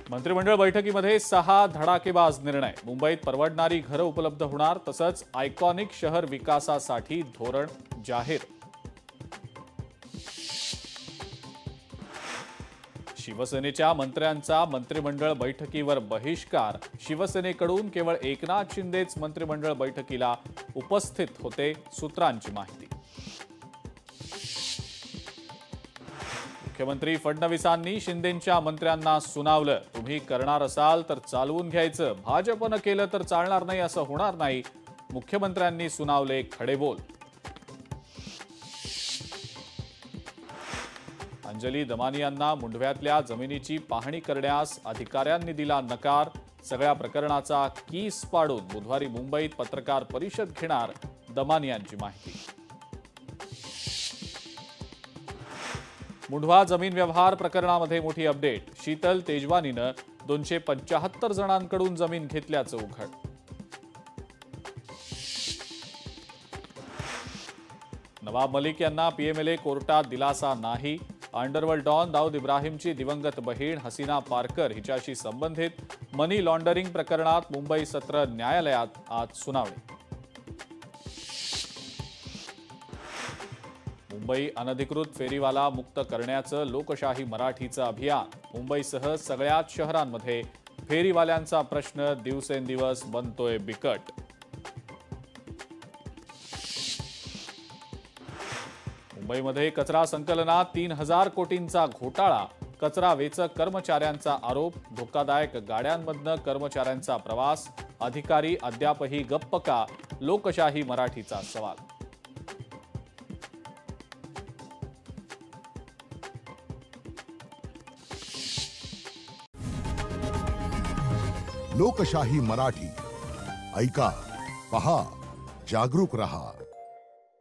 मंत्रिमंडळ बैठकीमध्ये 6 धडाकेबाज निर्णय। मुंबईत परवडणारी घरं उपलब्ध होणार, तसंच आयकॉनिक शहर विकासासाठी धोरण जाहीर। शिवसेनेच्या मंत्र्यांचा मंत्रिमंडळ बैठकीवर बहिष्कार। शिवसेनेकडून केवळ एकनाथ शिंदेच मंत्रिमंडळ बैठकीला उपस्थित होते, सूत्रांची माहिती। मुख्यमंत्री फडणवीसांनी शिंदेंच्या मंत्र्यांना सुनावलं, तुम्ही करणार असाल तर चालवून घ्यायचं, भाजपनं केलं तर चालणार नाही असं होणार नाही। मुख्यमंत्र्यांनी सुनावले खडेबोल। अंजली दमानियांना मुंढव्यातल्या जमिनीची पाहणी करण्यास अधिकाऱ्यांनी दिला नकार। सगळ्या प्रकरणाचा कीस पाडून बुधवारी मुंबईत पत्रकार परिषद घेणार, दमानियांची माहिती। मुंढवा जमीन व्यवहार प्रकरणामध्ये मोठी अपडेट। शीतल तेजवानीनं 275 जणांकडून जमीन घेतल्याचं उघड। नवाब मलिक यांना पीएमएलए कोर्टात दिलासा नाही। अंडरवर्ल्ड डॉन दाऊद इब्राहिमची दिवंगत बहीण हसीना पारकर हिच्याशी संबंधित मनी लॉन्डरिंग प्रकरणात मुंबई सत्र न्यायालयात आज सुनावणी। मुंबई अनधिकृत फेरीवाला मुक्त करण्याचं लोकशाही मराठीचं अभियान। मुंबईसह सगळ्याच शहरांमध्ये फेरीवाल्यांचा प्रश्न दिवसेंदिवस बनतोय बिकट। मुंबईमध्ये कचरा संकलनात 3000 कोटींचा घोटाळा। कचरा वेचक कर्मचाऱ्यांचा आरोप। धोकादायक गाड्यांमधनं कर्मचाऱ्यांचा प्रवास। अधिकारी अद्यापही गप्प का? लोकशाही मराठीचा सवाल। लोकशाही मराठी ऐका, पहा, जागरूक रहा।